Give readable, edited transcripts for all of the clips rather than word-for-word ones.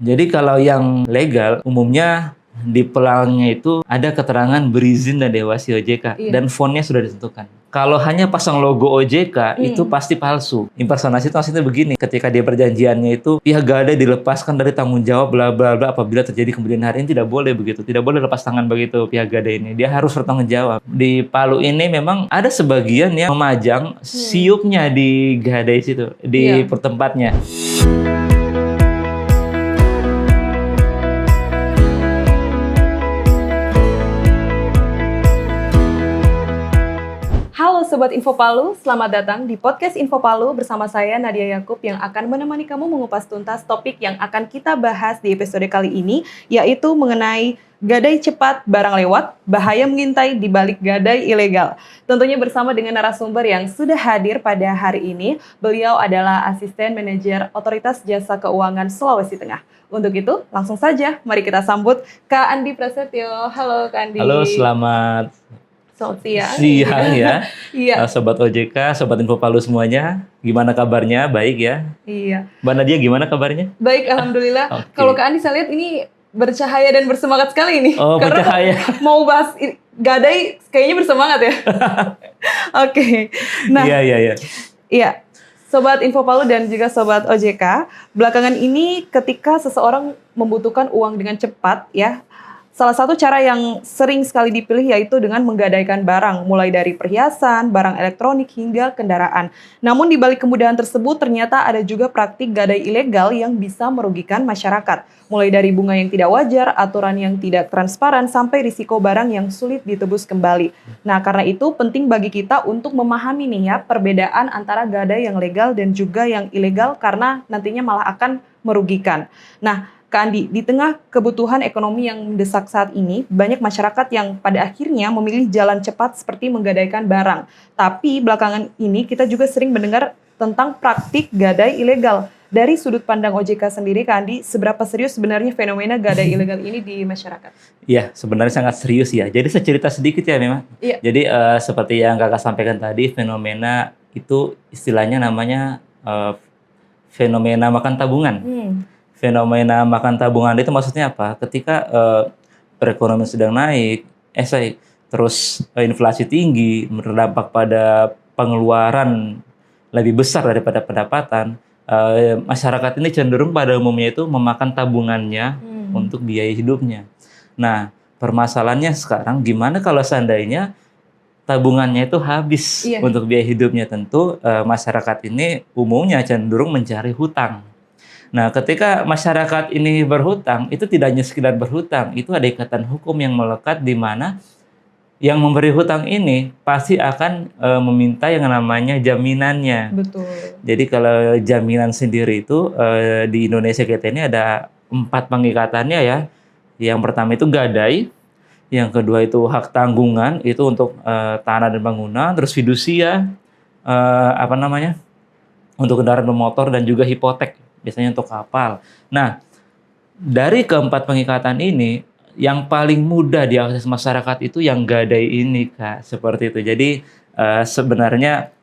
Jadi kalau yang legal umumnya di pelangnya itu ada keterangan berizin dan dewasi OJK dan fontnya sudah ditentukan. Kalau hanya pasang logo OJK itu pasti palsu. Impersonasi itu maksudnya begini, ketika dia perjanjiannya itu pihak gadai dilepaskan dari tanggung jawab bla bla bla apabila terjadi kemudian hari, ini tidak boleh begitu. Tidak boleh lepas tangan begitu pihak gadai ini. Dia harus bertanggung jawab. Di Palu ini memang ada sebagian yang memajang siupnya di gadai situ, di pertempatnya. Halo Sobat Info Palu, selamat datang di podcast Info Palu bersama saya Nadia Yakub yang akan menemani kamu mengupas tuntas topik yang akan kita bahas di episode kali ini, yaitu mengenai gadai cepat barang lewat, bahaya mengintai di balik gadai ilegal. Tentunya bersama dengan narasumber yang sudah hadir pada hari ini, beliau adalah Asisten Manajer Otoritas Jasa Keuangan Sulawesi Tengah. Untuk itu, langsung saja mari kita sambut Kak Andi Prasetyo. Halo Kak Andi. Halo, selamat siang ya. Iya. Sobat OJK, Sobat Info Palu semuanya. Gimana kabarnya? Baik ya? Iya. Mbak Nadia gimana kabarnya? Baik, Alhamdulillah. Okay. Kalau Kak Andi saya lihat ini bercahaya dan bersemangat sekali ini. Oh, karena bercahaya. Mau bahas gadai kayaknya bersemangat ya. Oke. Nah, Iya. Sobat Info Palu dan juga Sobat OJK, belakangan ini ketika seseorang membutuhkan uang dengan cepat ya, salah satu cara yang sering sekali dipilih yaitu dengan menggadaikan barang, mulai dari perhiasan, barang elektronik, hingga kendaraan. Namun di balik kemudahan tersebut ternyata ada juga praktik gadai ilegal yang bisa merugikan masyarakat. Mulai dari bunga yang tidak wajar, aturan yang tidak transparan, sampai risiko barang yang sulit ditebus kembali. Nah, karena itu penting bagi kita untuk memahami nih ya, perbedaan antara gadai yang legal dan juga yang ilegal karena nantinya malah akan merugikan. Nah, Kak Andi, di tengah kebutuhan ekonomi yang mendesak saat ini, banyak masyarakat yang pada akhirnya memilih jalan cepat seperti menggadaikan barang. Tapi belakangan ini kita juga sering mendengar tentang praktik gadai ilegal. Dari sudut pandang OJK sendiri, Kak Andi, seberapa serius sebenarnya fenomena gadai ilegal ini di masyarakat? Iya, sebenarnya sangat serius ya. Jadi saya cerita sedikit ya memang. Iya. Jadi seperti yang Kakak sampaikan tadi, fenomena itu istilahnya namanya fenomena makan tabungan. Fenomena makan tabungan itu maksudnya apa? Ketika perekonomian sedang naik, terus inflasi tinggi, berdampak pada pengeluaran lebih besar daripada pendapatan, masyarakat ini cenderung pada umumnya itu memakan tabungannya untuk biaya hidupnya. Nah, permasalahannya sekarang gimana kalau seandainya tabungannya itu habis untuk biaya hidupnya? Tentu masyarakat ini umumnya cenderung mencari hutang. Nah, ketika masyarakat ini berhutang, itu tidak hanya sekedar berhutang, itu ada ikatan hukum yang melekat di mana yang memberi hutang ini pasti akan meminta yang namanya jaminannya. Betul. Jadi kalau jaminan sendiri itu di Indonesia kita ini ada 4 pengikatannya ya. Yang pertama itu gadai, yang kedua itu hak tanggungan, itu untuk tanah dan bangunan, terus fidusia, untuk kendaraan bermotor dan juga hipotek. Biasanya untuk kapal. Nah, dari keempat pengikatan ini, yang paling mudah diakses masyarakat itu yang gadai ini, Kak. Seperti itu. Jadi, sebenarnya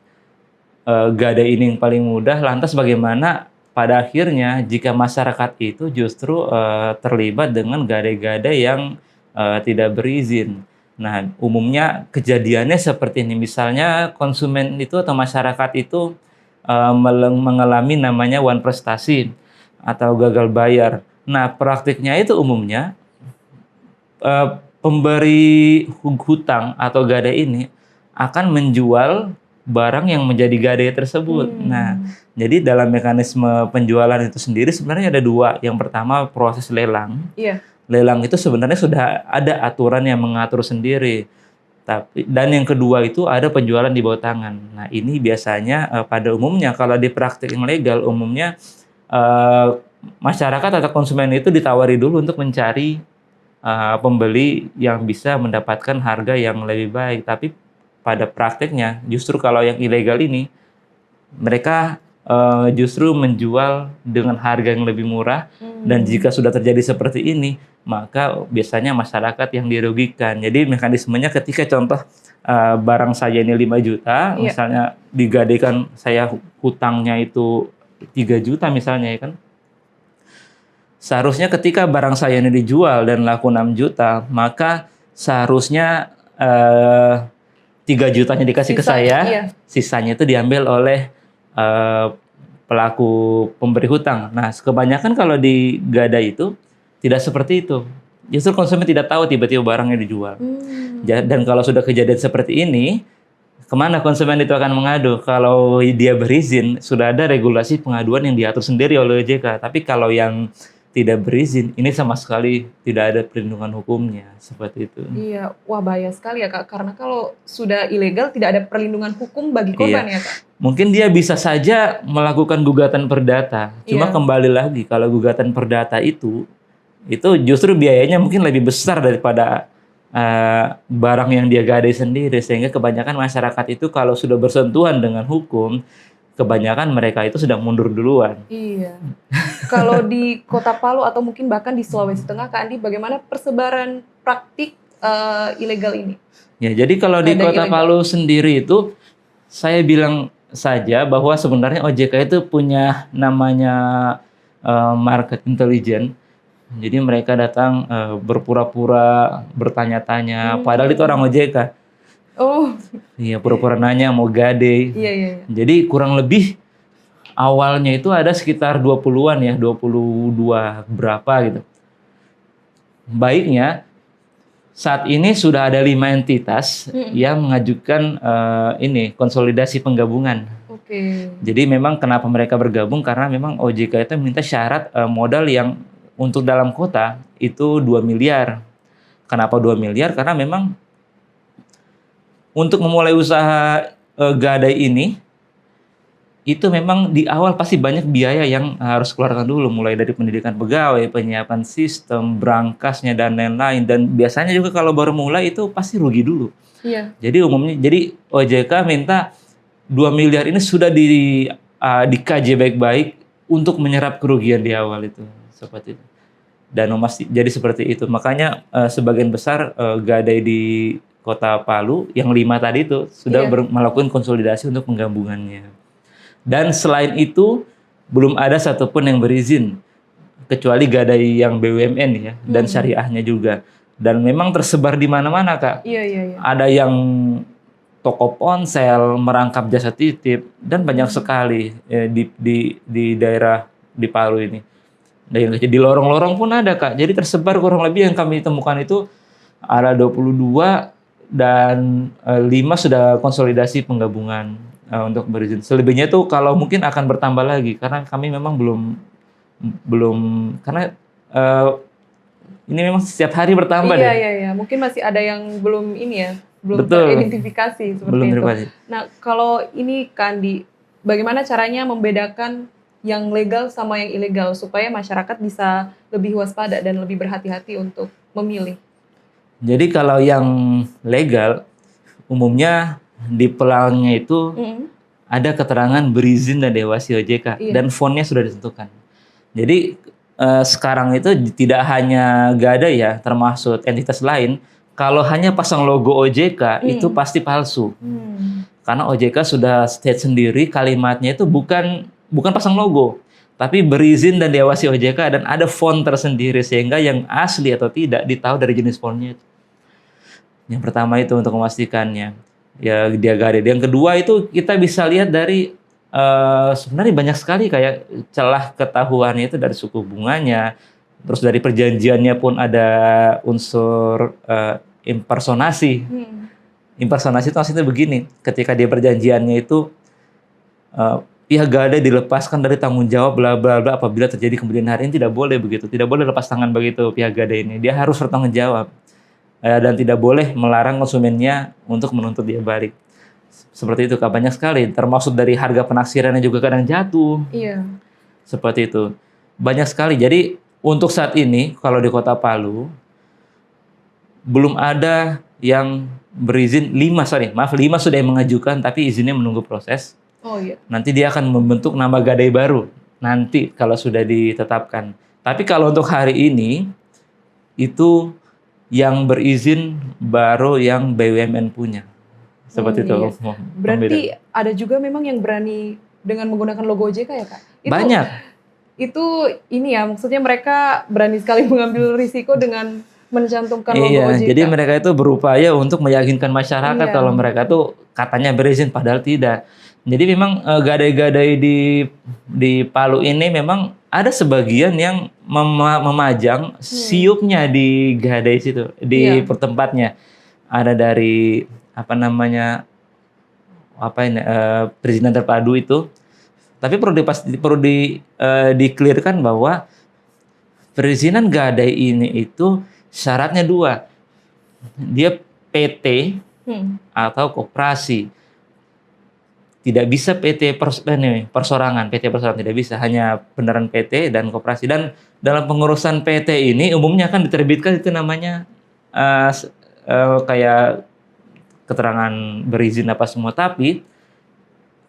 gadai ini yang paling mudah. Lantas bagaimana pada akhirnya jika masyarakat itu justru terlibat dengan gadai-gadai yang tidak berizin. Nah, umumnya kejadiannya seperti ini. Misalnya konsumen itu atau masyarakat itu mengalami namanya one prestasi atau gagal bayar. Nah, praktiknya itu umumnya pemberi hutang atau gadai ini akan menjual barang yang menjadi gadai tersebut. Nah, jadi dalam mekanisme penjualan itu sendiri sebenarnya ada 2. Yang pertama proses lelang. Lelang itu sebenarnya sudah ada aturan yang mengatur sendiri. Dan yang kedua itu ada penjualan di bawah tangan. Nah, ini biasanya pada umumnya kalau di praktik yang legal umumnya masyarakat atau konsumen itu ditawari dulu untuk mencari pembeli yang bisa mendapatkan harga yang lebih baik. Tapi pada praktiknya justru kalau yang ilegal ini mereka justru menjual dengan harga yang lebih murah. Dan jika sudah terjadi seperti ini, maka biasanya masyarakat yang dirugikan. Jadi mekanismenya ketika contoh barang saya ini 5 juta, misalnya digadaikan saya hutangnya itu 3 juta misalnya ya kan. Seharusnya ketika barang saya ini dijual dan laku 6 juta, maka seharusnya 3 jutanya dikasih ke saya, iya. Sisanya itu diambil oleh pelaku pemberi hutang. Nah, kebanyakan kalau di Gadai itu tidak seperti itu. Justru konsumen tidak tahu tiba-tiba barangnya dijual. Dan kalau sudah kejadian seperti ini, kemana konsumen itu akan mengadu? Kalau dia berizin, sudah ada regulasi pengaduan yang diatur sendiri oleh OJK. Tapi kalau yang tidak berizin, ini sama sekali tidak ada perlindungan hukumnya, seperti itu. Iya, wah bahaya sekali ya Kak, karena kalau sudah ilegal tidak ada perlindungan hukum bagi korban ya Kak. Mungkin dia bisa saja melakukan gugatan perdata, cuma kembali lagi kalau gugatan perdata itu justru biayanya mungkin lebih besar daripada barang yang dia gadai sendiri, sehingga kebanyakan masyarakat itu kalau sudah bersentuhan dengan hukum, kebanyakan mereka itu sudah mundur duluan. Iya. Kalau di Kota Palu atau mungkin bahkan di Sulawesi Tengah, Kak Andi, bagaimana persebaran praktik ilegal ini? Ya, jadi kalau di Kota Palu sendiri itu, saya bilang saja bahwa sebenarnya OJK itu punya namanya market intelligence. Jadi mereka datang berpura-pura bertanya-tanya, padahal itu orang OJK. Oh. Iya, pura-pura nanya mau gadai. Iya. Jadi kurang lebih awalnya itu ada sekitar 20-an ya, 22 berapa gitu. Baiknya saat ini sudah ada 5 entitas yang mengajukan konsolidasi penggabungan. Jadi memang kenapa mereka bergabung, karena memang OJK itu minta syarat modal yang untuk dalam kota itu 2 miliar. Kenapa 2 miliar? Karena memang untuk memulai usaha gadai ini, itu memang di awal pasti banyak biaya yang harus keluarkan dulu, mulai dari pendidikan pegawai, penyiapan sistem, berangkasnya, dan lain-lain. Dan biasanya juga kalau baru mulai itu pasti rugi dulu. Iya. Jadi OJK minta 2 miliar ini sudah dikaji baik-baik untuk menyerap kerugian di awal itu. Seperti itu. Dan jadi seperti itu. Makanya sebagian besar gadai di Kota Palu yang 5 tadi itu sudah melakukan konsolidasi untuk penggabungannya. Dan selain itu belum ada satupun yang berizin, kecuali gadai yang BUMN ya, dan syariahnya juga. Dan memang tersebar di mana-mana Kak. Iya. Ada yang toko ponsel, merangkap jasa titip, dan banyak sekali di daerah di Palu ini. Dan di lorong-lorong pun ada Kak. Jadi tersebar kurang lebih yang kami temukan itu ada 22 dan 5 sudah konsolidasi penggabungan untuk berizin. Selebihnya tuh kalau mungkin akan bertambah lagi karena kami memang belum karena ini memang setiap hari bertambah deh. Iya. Mungkin masih ada yang belum teridentifikasi seperti itu. Nah, kalau ini Kandi, bagaimana caranya membedakan yang legal sama yang ilegal supaya masyarakat bisa lebih waspada dan lebih berhati-hati untuk memilih? Jadi kalau yang legal, umumnya di pelangnya itu ada keterangan berizin dan diawasi OJK dan fontnya sudah ditentukan. Jadi sekarang itu tidak hanya gadai ya, termasuk entitas lain. Kalau hanya pasang logo OJK itu pasti palsu. Karena OJK sudah state sendiri kalimatnya itu bukan pasang logo, tapi berizin dan diawasi OJK dan ada font tersendiri sehingga yang asli atau tidak ditahu dari jenis fontnya itu. Yang pertama itu untuk memastikannya, ya dia gadai. Yang kedua itu kita bisa lihat dari sebenarnya banyak sekali kayak celah ketahuannya itu dari suku bunganya, terus dari perjanjiannya pun ada unsur impersonasi. Impersonasi itu maksudnya begini, ketika dia perjanjiannya itu pihak gadai dilepaskan dari tanggung jawab bla bla bla apabila terjadi kemudian hari, ini tidak boleh begitu, tidak boleh lepas tangan begitu pihak gadai ini, dia harus bertanggung jawab. Dan tidak boleh melarang konsumennya untuk menuntut dia balik. Seperti itu Kak, banyak sekali. Termasuk dari harga penaksirannya juga kadang jatuh. Iya. Seperti itu. Banyak sekali. Jadi untuk saat ini kalau di Kota Palu belum ada yang berizin. 5 sudah yang mengajukan tapi izinnya menunggu proses. Oh iya. Nanti dia akan membentuk nama gadai baru. Nanti kalau sudah ditetapkan. Tapi kalau untuk hari ini itu yang berizin baru yang BUMN punya. Seperti itu. Iya. Berarti ada juga memang yang berani dengan menggunakan logo OJK ya Kak? Banyak. itu ini ya, maksudnya mereka berani sekali mengambil risiko dengan mencantumkan logo Iya, OJK. jadi mereka itu berupaya untuk meyakinkan masyarakat kalau mereka tuh katanya berizin padahal tidak. Jadi memang gadai-gadai di Palu ini memang ada sebagian yang memajang siupnya di gadai situ, di tempatnya. Ada dari apa namanya perizinan terpadu itu. Tapi perlu di-clearkan bahwa perizinan gadai ini itu syaratnya 2. Dia PT atau koperasi. Tidak bisa PT persorangan. PT persorangan tidak bisa. Hanya beneran PT dan koperasi. Dan dalam pengurusan PT ini umumnya akan diterbitkan itu namanya kayak keterangan berizin apa semua. Tapi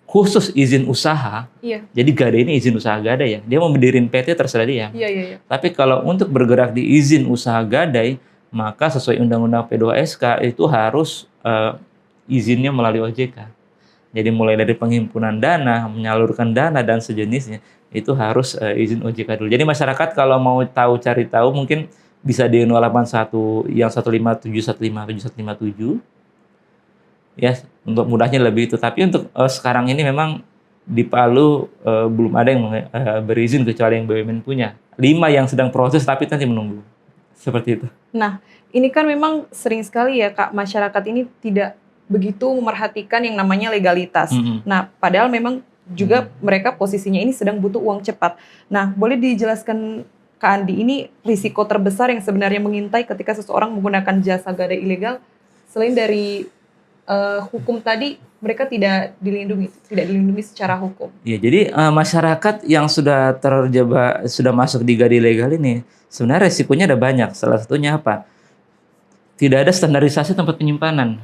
khusus izin usaha, jadi gadai ini izin usaha gadai ya. Dia mau mendiriin PT terserah dia. Tapi kalau untuk bergerak di izin usaha gadai, maka sesuai Undang-Undang P2SK itu harus izinnya melalui OJK. Jadi mulai dari penghimpunan dana, menyalurkan dana dan sejenisnya itu harus izin OJK dulu. Jadi masyarakat kalau mau cari tahu mungkin bisa di 081 yang 157 157 157. Ya, untuk mudahnya lebih itu. Tapi untuk sekarang ini memang di Palu belum ada yang berizin kecuali yang BUMN punya. 5 yang sedang proses tapi nanti menunggu. Seperti itu. Nah, ini kan memang sering sekali ya Kak, masyarakat ini tidak begitu memerhatikan yang namanya legalitas. Nah, padahal memang juga mereka posisinya ini sedang butuh uang cepat. Nah, boleh dijelaskan Kak Andi, ini risiko terbesar yang sebenarnya mengintai ketika seseorang menggunakan jasa gadai ilegal selain dari hukum tadi, mereka tidak dilindungi secara hukum. Ya, jadi masyarakat yang sudah terjebak, sudah masuk di gadai ilegal ini, sebenarnya resikonya ada banyak. Salah satunya apa? Tidak ada standarisasi tempat penyimpanan.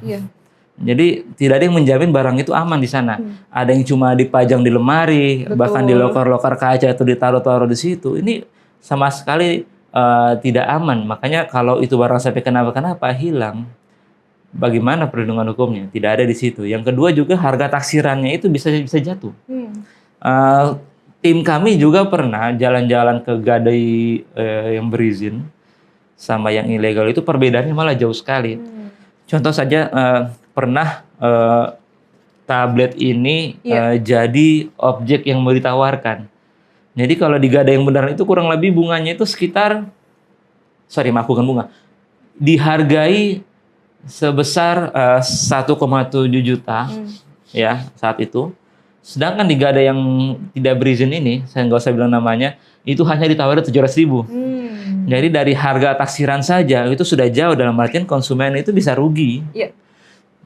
Jadi tidak ada yang menjamin barang itu aman di sana. Ada yang cuma dipajang di lemari, bahkan di loker-loker kaca atau ditaruh-taruh di situ. Ini sama sekali tidak aman. Makanya kalau itu barang sampai kenapa-kenapa hilang, bagaimana perlindungan hukumnya? Tidak ada di situ. Yang kedua juga harga taksirannya itu bisa jatuh. Tim kami juga pernah jalan-jalan ke gadai yang berizin sama yang ilegal itu perbedaannya malah jauh sekali. Contoh saja pernah tablet ini jadi objek yang mau ditawarkan. Jadi kalau di gadai yang benar itu kurang lebih bunganya itu sekitar, bukan bunga, dihargai sebesar 1,7 juta ya saat itu. Sedangkan di gadai yang tidak berizin ini, saya nggak usah bilang namanya, itu hanya ditawarin 700.000. Jadi dari harga taksiran saja itu sudah jauh, dalam artian konsumen itu bisa rugi.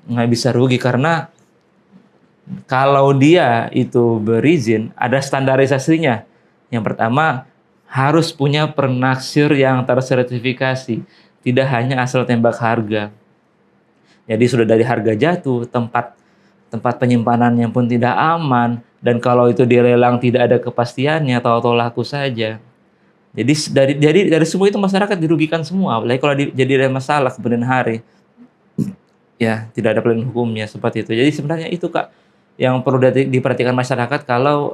Nggak bisa rugi karena kalau dia itu berizin ada standarisasinya. Yang pertama harus punya pernaksir yang tersertifikasi, tidak hanya asal tembak harga. Jadi sudah dari harga jatuh, tempat penyimpanannya pun tidak aman, dan kalau itu dilelang tidak ada kepastiannya, tahu-tahu laku saja. Jadi dari semua itu masyarakat dirugikan semua. Apalagi kalau jadi ada masalah kemudian hari, ya tidak ada pelindung hukumnya seperti itu. Jadi sebenarnya itu Kak yang perlu diperhatikan masyarakat kalau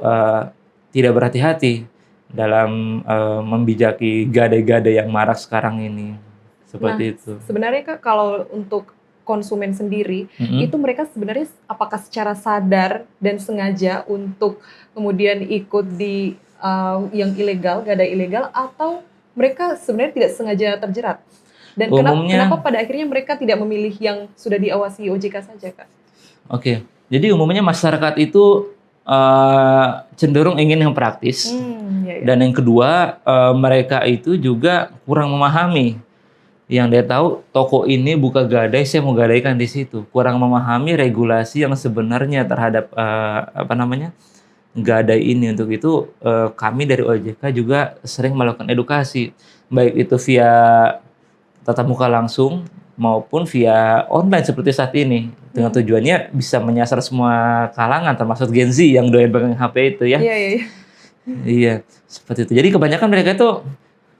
tidak berhati-hati dalam membijaki gadai-gadai yang marak sekarang ini. Seperti itu. Sebenarnya Kak kalau untuk konsumen sendiri, itu mereka sebenarnya apakah secara sadar dan sengaja untuk kemudian ikut di yang ilegal, gadai ilegal, atau mereka sebenarnya tidak sengaja terjerat? Dan kenapa pada akhirnya mereka tidak memilih yang sudah diawasi OJK saja, Kak? Oke, jadi umumnya masyarakat itu cenderung ingin yang praktis, dan yang kedua mereka itu juga kurang memahami. Yang dia tahu toko ini buka gadai, saya mau gadaikan di situ. Kurang memahami regulasi yang sebenarnya terhadap gadai ini. Untuk itu kami dari OJK juga sering melakukan edukasi, baik itu via tatap muka langsung maupun via online seperti saat ini. Dengan tujuannya bisa menyasar semua kalangan, termasuk Gen Z yang doyan pegang HP itu ya. Iya, seperti itu. Jadi kebanyakan mereka itu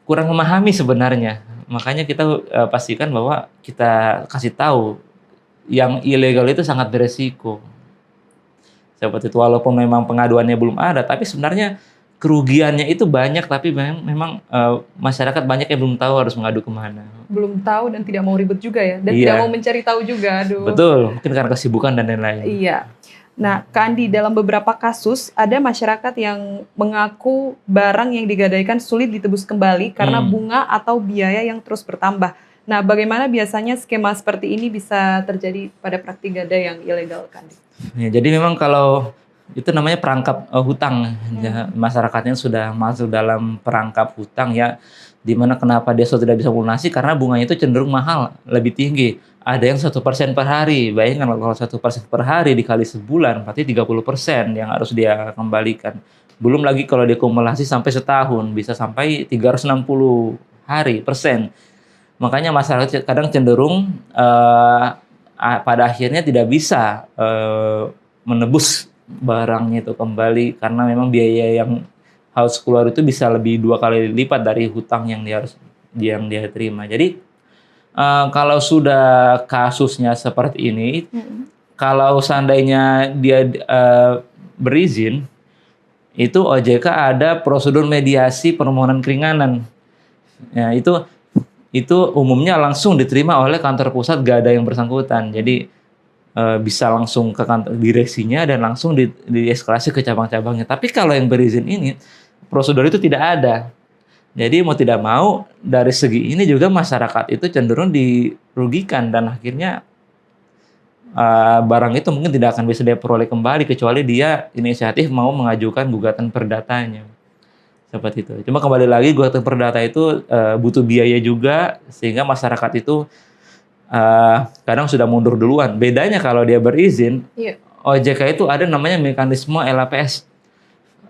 kurang memahami sebenarnya. Makanya kita pastikan bahwa kita kasih tahu yang ilegal itu sangat beresiko. Seperti itu, walaupun memang pengaduannya belum ada, tapi sebenarnya kerugiannya itu banyak, tapi memang masyarakat banyak yang belum tahu harus mengadu kemana. Belum tahu dan tidak mau ribet juga ya, dan tidak mau mencari tahu juga. Aduh. Betul, mungkin karena kesibukan dan lain-lain. Iya. Nah, Kak Andi, dalam beberapa kasus ada masyarakat yang mengaku barang yang digadaikan sulit ditebus kembali karena bunga atau biaya yang terus bertambah. Nah, bagaimana biasanya skema seperti ini bisa terjadi pada praktik gadai yang ilegal, Kak Andi? Ya, jadi memang kalau itu namanya perangkap hutang, ya, masyarakatnya sudah masuk dalam perangkap hutang ya, dimana kenapa dia sudah tidak bisa melunasi karena bunganya itu cenderung mahal, lebih tinggi. Ada yang 1% per hari, bayangkan kalau 1% per hari dikali sebulan, berarti 30% yang harus dia kembalikan. Belum lagi kalau diakumulasi sampai setahun, bisa sampai 360 hari persen. Makanya masyarakat kadang cenderung pada akhirnya tidak bisa menebus barangnya itu kembali karena memang biaya yang harus keluar itu bisa lebih 2 kali lipat dari hutang yang dia terima. Jadi kalau sudah kasusnya seperti ini, kalau seandainya dia berizin, itu OJK ada prosedur mediasi permohonan keringanan. Ya, itu umumnya langsung diterima oleh kantor pusat gadai yang bersangkutan. Jadi bisa langsung ke kantor direksinya dan langsung dieskalasi ke cabang-cabangnya. Tapi kalau yang berizin ini, prosedur itu tidak ada. Jadi mau tidak mau, dari segi ini juga masyarakat itu cenderung dirugikan dan akhirnya barang itu mungkin tidak akan bisa dia peroleh kembali kecuali dia inisiatif mau mengajukan gugatan perdatanya. Seperti itu. Cuma kembali lagi gugatan perdata itu butuh biaya juga sehingga masyarakat itu kadang sudah mundur duluan. Bedanya kalau dia berizin, OJK itu ada namanya mekanisme LAPS.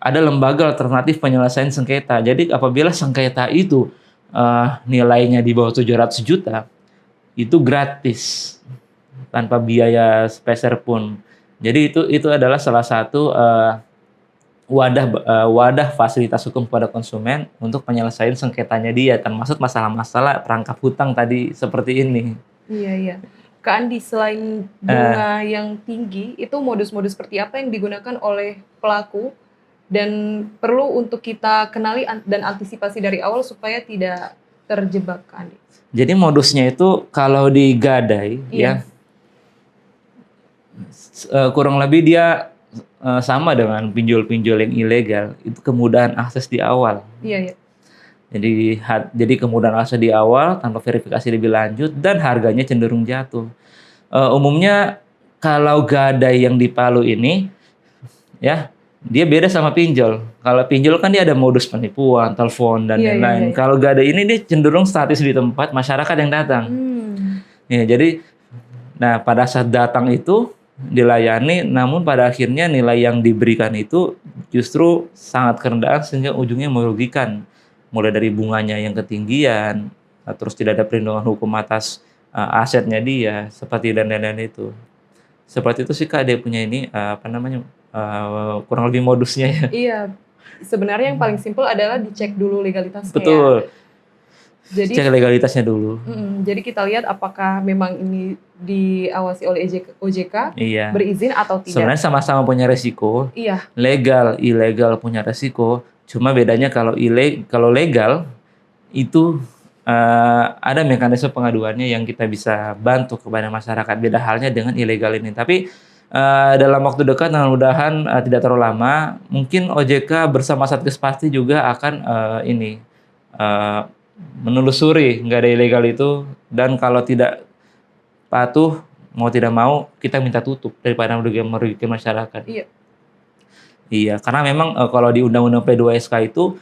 Ada lembaga alternatif penyelesaian sengketa. Jadi apabila sengketa itu nilainya di bawah 700 juta, itu gratis tanpa biaya sepeser pun. Jadi itu adalah salah satu wadah fasilitas hukum kepada konsumen untuk penyelesaian sengketanya dia, termasuk masalah-masalah perangkap hutang tadi seperti ini. Iya. Kak Andi, selain bunga yang tinggi, itu modus-modus seperti apa yang digunakan oleh pelaku dan perlu untuk kita kenali dan antisipasi dari awal supaya tidak terjebak, Kak Andi? Jadi modusnya itu kalau di gadai ya kurang lebih dia sama dengan pinjol-pinjol yang ilegal, itu kemudahan akses di awal. Iya. Jadi kemudahan akses di awal tanpa verifikasi lebih lanjut dan harganya cenderung jatuh. Umumnya kalau gadai yang di Palu ini ya dia beda sama pinjol. Kalau pinjol kan dia ada modus penipuan, telepon dan lain-lain. Kalau gadai ini dia cenderung statis di tempat, masyarakat yang datang. Ya, jadi pada saat datang itu dilayani, namun pada akhirnya nilai yang diberikan itu justru sangat kerendahan sehingga ujungnya merugikan. Mulai dari bunganya yang ketinggian, terus tidak ada perlindungan hukum atas asetnya dia, seperti dan lain-lain itu. Seperti itu sih Kak, dia punya ini kurang lebih modusnya ya. Iya, sebenarnya yang paling simpel adalah dicek dulu legalitasnya. Betul. Jadi cek legalitasnya dulu. Jadi kita lihat apakah memang ini diawasi oleh OJK, berizin atau tidak. Sebenarnya sama-sama punya resiko. Iya. Legal, ilegal punya resiko. Cuma bedanya kalau legal itu ada mekanisme pengaduannya yang kita bisa bantu kepada masyarakat. Beda halnya dengan ilegal ini. Tapi dalam waktu dekat, mudah-mudahan tidak terlalu lama, mungkin OJK bersama Satgas Pasti juga akan menelusuri nggak ada ilegal itu, dan kalau tidak patuh mau tidak mau kita minta tutup daripada merugikan masyarakat. Iya, karena memang kalau di Undang-Undang P2SK itu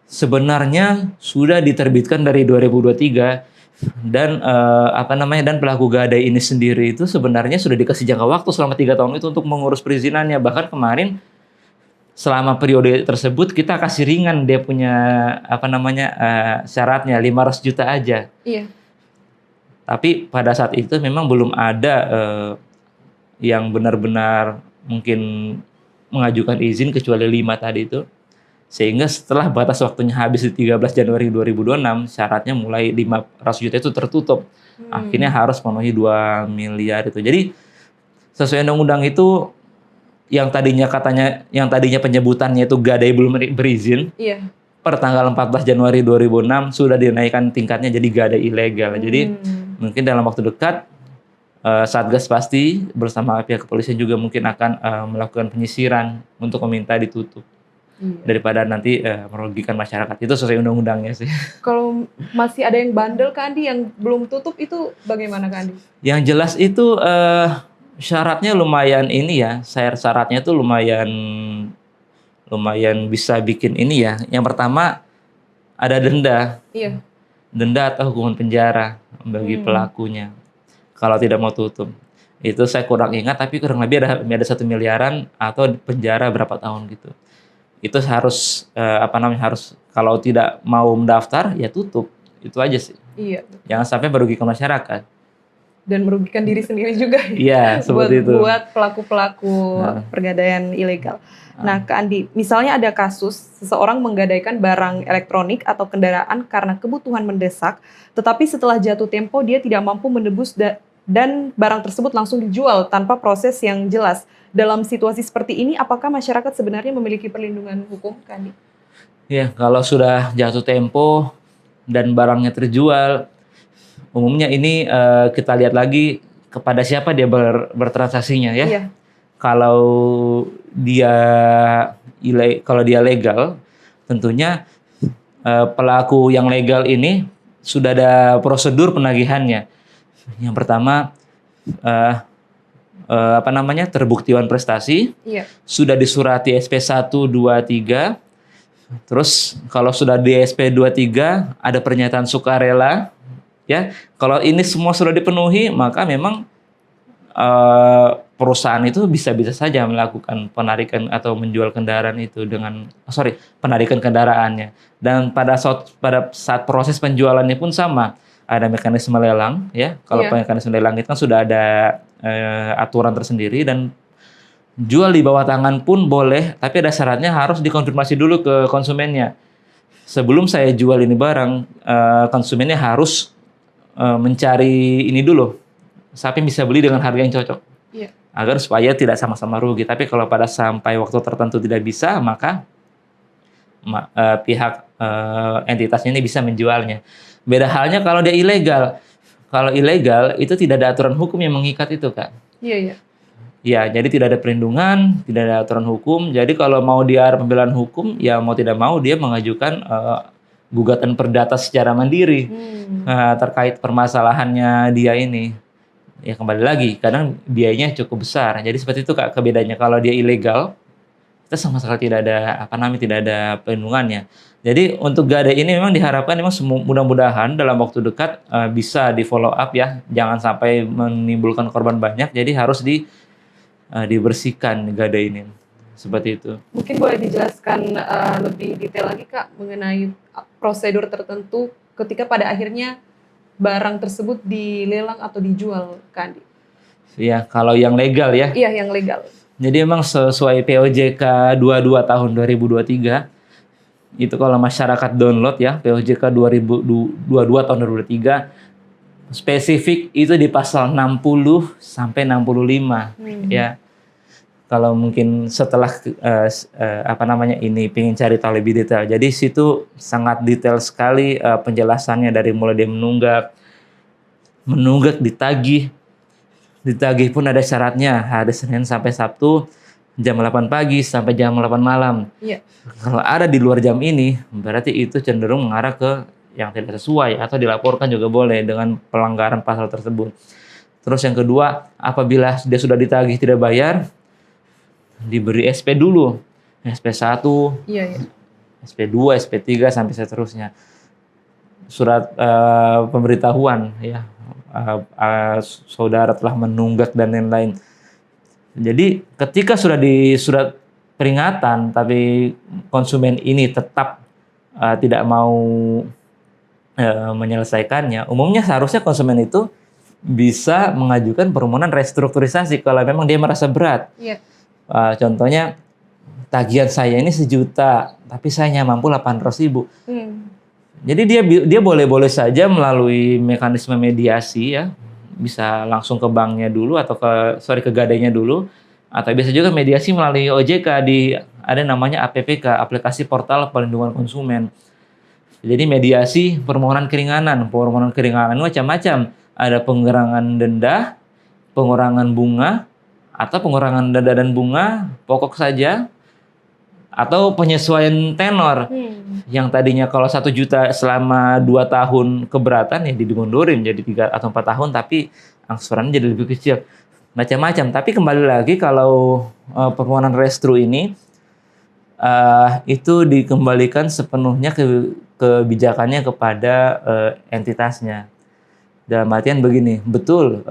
sebenarnya sudah diterbitkan dari 2023 dan dan pelaku gadai ini sendiri itu sebenarnya sudah dikasih jangka waktu selama 3 tahun itu untuk mengurus perizinannya. Bahkan kemarin selama periode tersebut kita kasih ringan dia punya syaratnya 500 juta aja. Iya. Tapi pada saat itu memang belum ada yang benar-benar mungkin mengajukan izin kecuali 5 tadi itu. Sehingga setelah batas waktunya habis di 13 Januari 2026, syaratnya mulai 500 juta itu tertutup. Akhirnya harus memenuhi 2 miliar itu. Jadi sesuai undang-undang itu yang tadinya penyebutannya itu gadai belum berizin. Iya. Per tanggal 14 Januari 2006 sudah dinaikkan tingkatnya jadi gadai ilegal. Jadi mungkin dalam waktu dekat Satgas pasti bersama pihak kepolisian juga mungkin akan melakukan penyisiran untuk meminta ditutup. Daripada nanti merugikan masyarakat. Itu sesuai undang-undangnya sih. Kalau masih ada yang bandel Kak Andi yang belum tutup itu bagaimana Kak Andi? Yang jelas itu syaratnya lumayan ini ya. Syaratnya itu lumayan bisa bikin ini ya. Yang pertama ada denda. Iya. Denda atau hukuman penjara bagi pelakunya. Kalau tidak mau tutup. Itu saya kurang ingat tapi kurang lebih ada 1 miliaran atau penjara berapa tahun gitu. Itu harus harus kalau tidak mau mendaftar ya tutup. Itu aja sih. Iya. Jangan sampai merugikan masyarakat. Dan merugikan diri sendiri juga. Iya, seperti itu. Buat pelaku-pelaku pergadaian ilegal. Nah, Kak Andi, misalnya ada kasus seseorang menggadaikan barang elektronik atau kendaraan karena kebutuhan mendesak, tetapi setelah jatuh tempo dia tidak mampu menebus dan barang tersebut langsung dijual tanpa proses yang jelas. Dalam situasi seperti ini, apakah masyarakat sebenarnya memiliki perlindungan hukum, Kak Andi? Ya, kalau sudah jatuh tempo dan barangnya terjual, umumnya ini kita lihat lagi kepada siapa dia bertransaksinya ya. Iya. Kalau dia legal, tentunya pelaku yang legal ini sudah ada prosedur penagihannya. Yang pertama terbuktian prestasi, sudah disurati SP 1, 2, 3. Terus kalau sudah di SP 2, 3 ada pernyataan sukarela. Ya, kalau ini semua sudah dipenuhi, maka memang perusahaan itu bisa saja melakukan penarikan atau menjual kendaraan itu penarikan kendaraannya. Dan pada saat proses penjualannya pun sama, ada mekanisme lelang, ya. Kalau mekanisme lelang itu kan sudah ada aturan tersendiri dan jual di bawah tangan pun boleh, tapi ada syaratnya harus dikonfirmasi dulu ke konsumennya. Sebelum saya jual ini barang, konsumennya harus mencari ini dulu, sampai bisa beli dengan harga yang cocok, agar supaya tidak sama-sama rugi. Tapi kalau sampai waktu tertentu tidak bisa, maka pihak entitasnya ini bisa menjualnya. Beda halnya kalau dia ilegal. Kalau ilegal itu tidak ada aturan hukum yang mengikat itu, Kak. Iya. Ya, jadi tidak ada perlindungan, tidak ada aturan hukum. Jadi kalau mau dia pembelaan hukum, ya mau tidak mau dia mengajukan gugatan perdata secara mandiri terkait permasalahannya dia ini. Ya kembali lagi, kadang biayanya cukup besar. Jadi seperti itu Kak kebedaannya. Kalau dia ilegal, kita sama sekali tidak ada perlindungannya. Jadi untuk gadai ini memang diharapkan mudah-mudahan dalam waktu dekat bisa di follow up ya. Jangan sampai menimbulkan korban banyak. Jadi harus dibersihkan gadai ini. Seperti itu. Mungkin boleh dijelaskan lebih detail lagi Kak mengenai prosedur tertentu ketika pada akhirnya barang tersebut dilelang atau dijual, Kak Andi? Iya, kalau yang legal ya. Iya, yang legal. Jadi memang sesuai POJK 22 tahun 2023, itu kalau masyarakat download ya, POJK 2022 tahun 2023, spesifik itu di pasal 60 sampai 65 ya. Kalau mungkin setelah ini pengen cari tahu lebih detail. Jadi situ sangat detail sekali penjelasannya dari mulai dia menunggak ditagih pun ada syaratnya hari Senin sampai Sabtu jam 8 pagi sampai jam 8 malam. Iya. Kalau ada di luar jam ini berarti itu cenderung mengarah ke yang tidak sesuai atau dilaporkan juga boleh dengan pelanggaran pasal tersebut. Terus yang kedua, apabila dia sudah ditagih tidak bayar, diberi SP dulu, SP 1, SP 2, SP 3 sampai seterusnya. Surat pemberitahuan ya, saudara telah menunggak dan lain-lain. Jadi ketika sudah di surat peringatan tapi konsumen ini tetap tidak mau menyelesaikannya, umumnya seharusnya konsumen itu bisa mengajukan permohonan restrukturisasi kalau memang dia merasa berat. Contohnya tagihan saya ini 1 juta, tapi saya hanya mampu 800.000. Jadi dia boleh saja melalui mekanisme mediasi ya, bisa langsung ke banknya dulu atau ke gadainya dulu, atau bisa juga mediasi melalui OJK di ada namanya APPK, Aplikasi Portal Perlindungan Konsumen. Jadi mediasi permohonan keringanan macam-macam. Ada pengurangan denda, pengurangan bunga, atau pengurangan denda dan bunga pokok saja, atau penyesuaian tenor. Yang tadinya kalau 1 juta selama 2 tahun keberatan ya dimundurin jadi 3 atau 4 tahun, tapi angsurannya jadi lebih kecil. Macam-macam. Tapi kembali lagi kalau permohonan restru ini itu dikembalikan sepenuhnya kebijakannya kepada entitasnya. Dalam artian begini, betul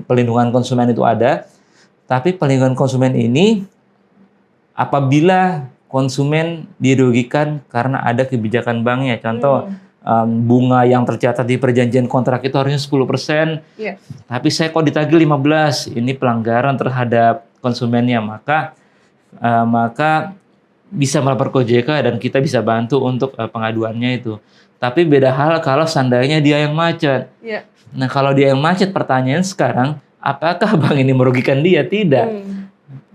pelindungan konsumen itu ada, tapi pelindungan konsumen ini apabila konsumen dirugikan karena ada kebijakan banknya. Contoh, bunga yang tercatat di perjanjian kontrak itu harusnya 10%, tapi saya kok ditagih 15%, ini pelanggaran terhadap konsumennya, maka bisa melapor ke OJK dan kita bisa bantu untuk pengaduannya itu. Tapi beda hal kalau seandainya dia yang macet. Nah, kalau dia yang macet, pertanyaan sekarang, apakah bank ini merugikan dia? Tidak.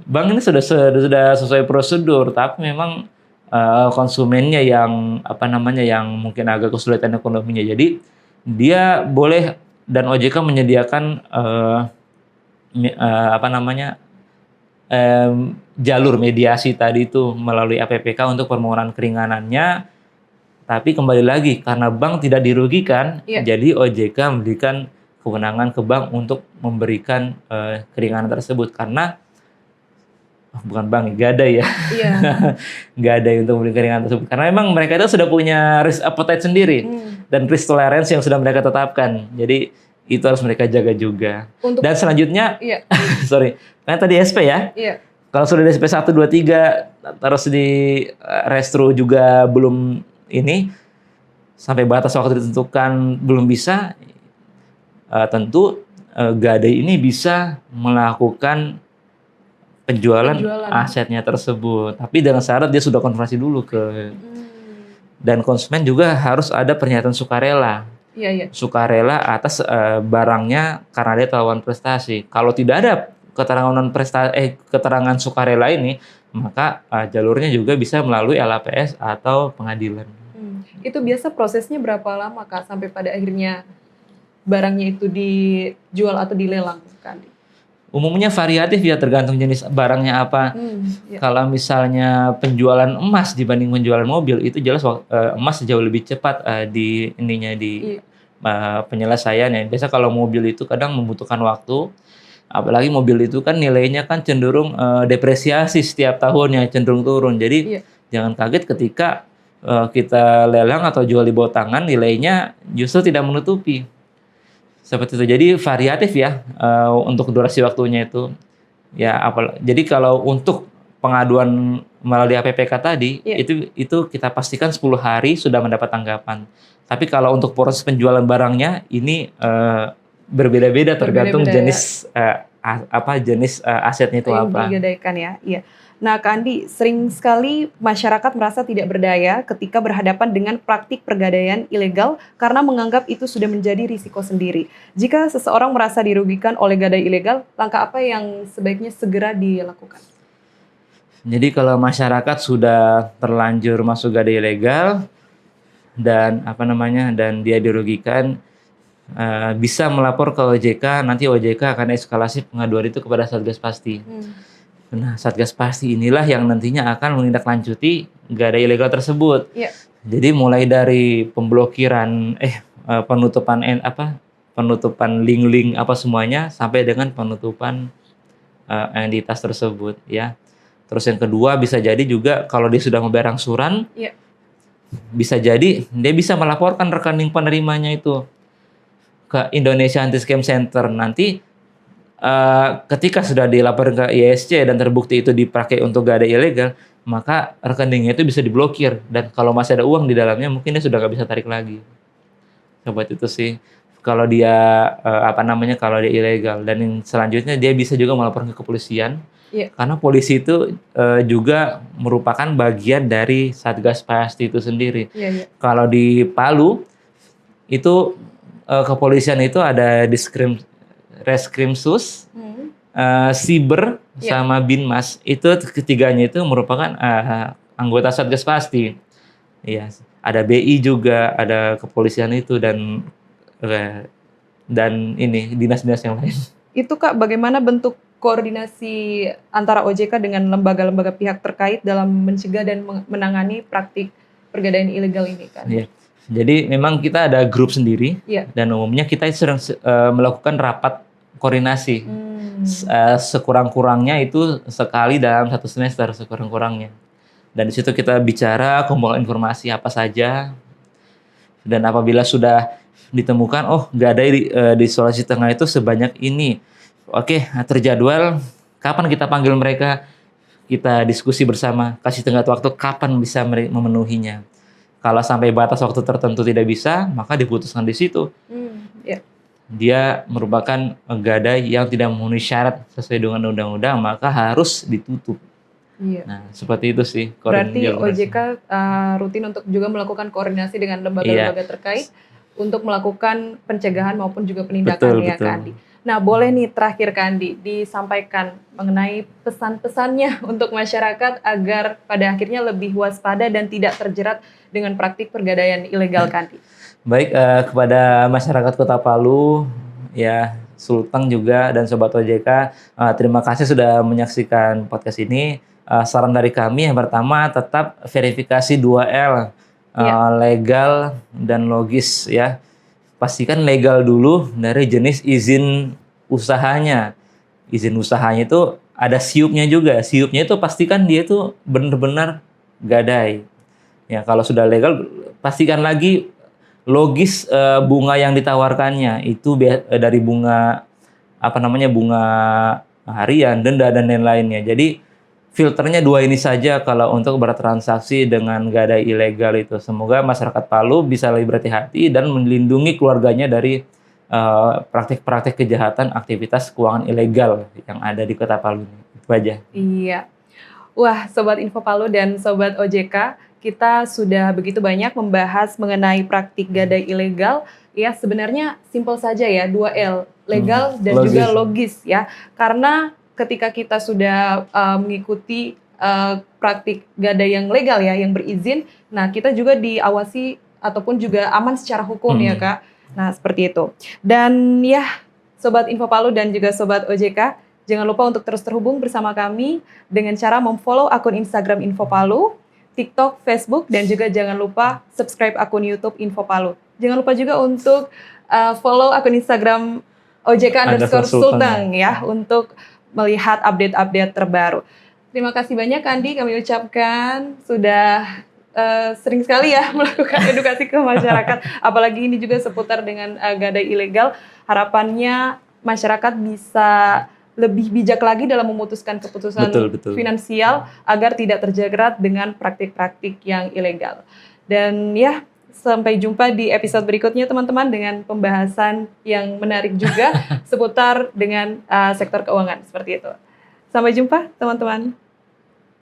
Bank ini sudah sesuai prosedur, tapi memang konsumennya yang yang mungkin agak kesulitan ekonominya. Jadi dia boleh, dan OJK menyediakan jalur mediasi tadi itu melalui APPK untuk permohonan keringanannya. Tapi kembali lagi, karena bank tidak dirugikan, jadi OJK memberikan kewenangan ke bank untuk memberikan keringanan tersebut. Karena bukan bank, Gadai ya. Gadai untuk memberikan keringanan tersebut. Karena memang mereka itu sudah punya risk appetite sendiri dan risk tolerance yang sudah mereka tetapkan. Jadi itu harus mereka jaga juga. Dan selanjutnya, karena tadi SP ya. Kalau sudah di SP 1, 2, 3, terus di restru juga belum ini, sampai batas waktu ditentukan belum bisa, tentu Gadai ini bisa melakukan penjualan asetnya tersebut. Tapi dengan syarat dia sudah konfirmasi dulu ke... Dan konsumen juga harus ada pernyataan sukarela. Sukarela atas barangnya karena dia tahuan prestasi. Kalau tidak ada keterangan sukarela ini, maka jalurnya juga bisa melalui LAPS atau pengadilan. Itu biasa prosesnya berapa lama, Kak, sampai pada akhirnya barangnya itu dijual atau dilelang, Kak? Umumnya variatif ya, tergantung jenis barangnya apa. Kalau misalnya penjualan emas dibanding penjualan mobil, itu jelas emas jauh lebih cepat di penyelesaiannya. Biasa kalau mobil itu kadang membutuhkan waktu, apalagi mobil itu kan nilainya kan cenderung depresiasi setiap tahunnya, cenderung turun. Jadi jangan kaget ketika kita lelang atau jual di bawah tangan, nilainya justru tidak menutupi. Seperti itu. Jadi variatif ya untuk durasi waktunya itu. Jadi kalau untuk pengaduan melalui APPK tadi, itu kita pastikan 10 hari sudah mendapat tanggapan. Tapi kalau untuk proses penjualan barangnya ini berbeda-beda tergantung jenis jenis asetnya itu apa. Digadaikan ya. Nah, Kak Andi, sering sekali masyarakat merasa tidak berdaya ketika berhadapan dengan praktik pergadaian ilegal karena menganggap itu sudah menjadi risiko sendiri. Jika seseorang merasa dirugikan oleh gadai ilegal, langkah apa yang sebaiknya segera dilakukan? Jadi kalau masyarakat sudah terlanjur masuk gadai ilegal dan dan dia dirugikan, bisa melapor ke OJK. Nanti OJK akan eskalasi pengaduan itu kepada Satgas Pasti. Nah, Satgas Pasti inilah yang nantinya akan menindaklanjuti gadai ilegal tersebut. Jadi mulai dari pemblokiran, penutupan link-link apa semuanya, sampai dengan penutupan entitas tersebut ya. Terus yang kedua, bisa jadi juga kalau dia sudah membayar angsuran, bisa jadi dia bisa melaporkan rekening penerimanya itu ke Indonesia Anti Scam Center. Nanti ketika sudah dilaporkan ke ISC dan terbukti itu dipakai untuk gadai ilegal, maka rekeningnya itu bisa diblokir, dan kalau masih ada uang di dalamnya mungkin dia sudah nggak bisa tarik lagi. Sobat itu sih kalau dia kalau dia ilegal. Dan yang selanjutnya dia bisa juga melaporkan ke kepolisian, karena polisi itu juga merupakan bagian dari Satgas Pasti itu sendiri. Kalau di Palu itu kepolisian itu ada Reskrimsus, Siber sama Binmas itu ketiganya itu merupakan anggota Satgas Pasti. Iya, ada BI juga, ada kepolisian itu dan ini dinas-dinas yang lain. Itu Kak, bagaimana bentuk koordinasi antara OJK dengan lembaga-lembaga pihak terkait dalam mencegah dan menangani praktik pergadaian ilegal ini kan? Iya. Jadi memang kita ada grup sendiri dan umumnya kita sering melakukan rapat koordinasi. Sekurang-kurangnya itu sekali dalam 1 semester sekurang-kurangnya. Dan di situ kita bicara, kumpul informasi apa saja. Dan apabila sudah ditemukan, gadai di Sulawesi Tengah itu sebanyak ini. Oke, terjadwal kapan kita panggil mereka, kita diskusi bersama, kasih tenggat waktu kapan bisa memenuhinya. Kalau sampai batas waktu tertentu tidak bisa, maka diputuskan di situ. Dia merupakan gadai yang tidak memenuhi syarat sesuai dengan undang-undang, maka harus ditutup. Nah, seperti itu sih. Berarti OJK rutin untuk juga melakukan koordinasi dengan lembaga-lembaga terkait untuk melakukan pencegahan maupun juga penindakan ya Kak Andi. Nah, boleh nih terakhir Kak Andi disampaikan mengenai pesan-pesannya untuk masyarakat agar pada akhirnya lebih waspada dan tidak terjerat dengan praktik pergadaian ilegal Kak Andi. Baik, kepada masyarakat Kota Palu, ya Sulteng juga dan Sobat OJK, terima kasih sudah menyaksikan podcast ini. Saran dari kami yang pertama tetap verifikasi 2L, legal dan logis ya. Pastikan legal dulu dari jenis izin usahanya. Izin usahanya itu ada siupnya juga. Siupnya itu pastikan dia itu benar-benar gadai. Ya, kalau sudah legal pastikan lagi logis bunga yang ditawarkannya itu dari bunga bunga harian, denda dan lain-lainnya. Jadi filternya 2 ini saja kalau untuk bertransaksi dengan gadai ilegal itu. Semoga masyarakat Palu bisa lebih berhati-hati dan melindungi keluarganya dari praktik-praktik kejahatan aktivitas keuangan ilegal yang ada di Kota Palu. Itu aja. Iya. Wah, Sobat Info Palu dan Sobat OJK, kita sudah begitu banyak membahas mengenai praktik gadai ilegal. Ya, sebenarnya simpel saja ya, 2L, legal dan logis. Juga logis ya. Karena ketika kita sudah mengikuti praktik gadai yang legal ya, yang berizin, nah kita juga diawasi ataupun juga aman secara hukum ya Kak. Nah seperti itu. Dan ya Sobat Info Palu dan juga Sobat OJK, jangan lupa untuk terus terhubung bersama kami dengan cara memfollow akun Instagram Info Palu, TikTok, Facebook, dan juga jangan lupa subscribe akun YouTube Info Palu. Jangan lupa juga untuk follow akun Instagram OJK_Sulteng ya untuk melihat update-update terbaru. Terima kasih banyak Andi, kami ucapkan sudah sering sekali ya melakukan edukasi ke masyarakat, apalagi ini juga seputar dengan gadai ilegal. Harapannya masyarakat bisa lebih bijak lagi dalam memutuskan keputusan finansial agar tidak terjerat dengan praktik-praktik yang ilegal. Dan ya, sampai jumpa di episode berikutnya teman-teman dengan pembahasan yang menarik juga seputar dengan sektor keuangan seperti itu. Sampai jumpa teman-teman.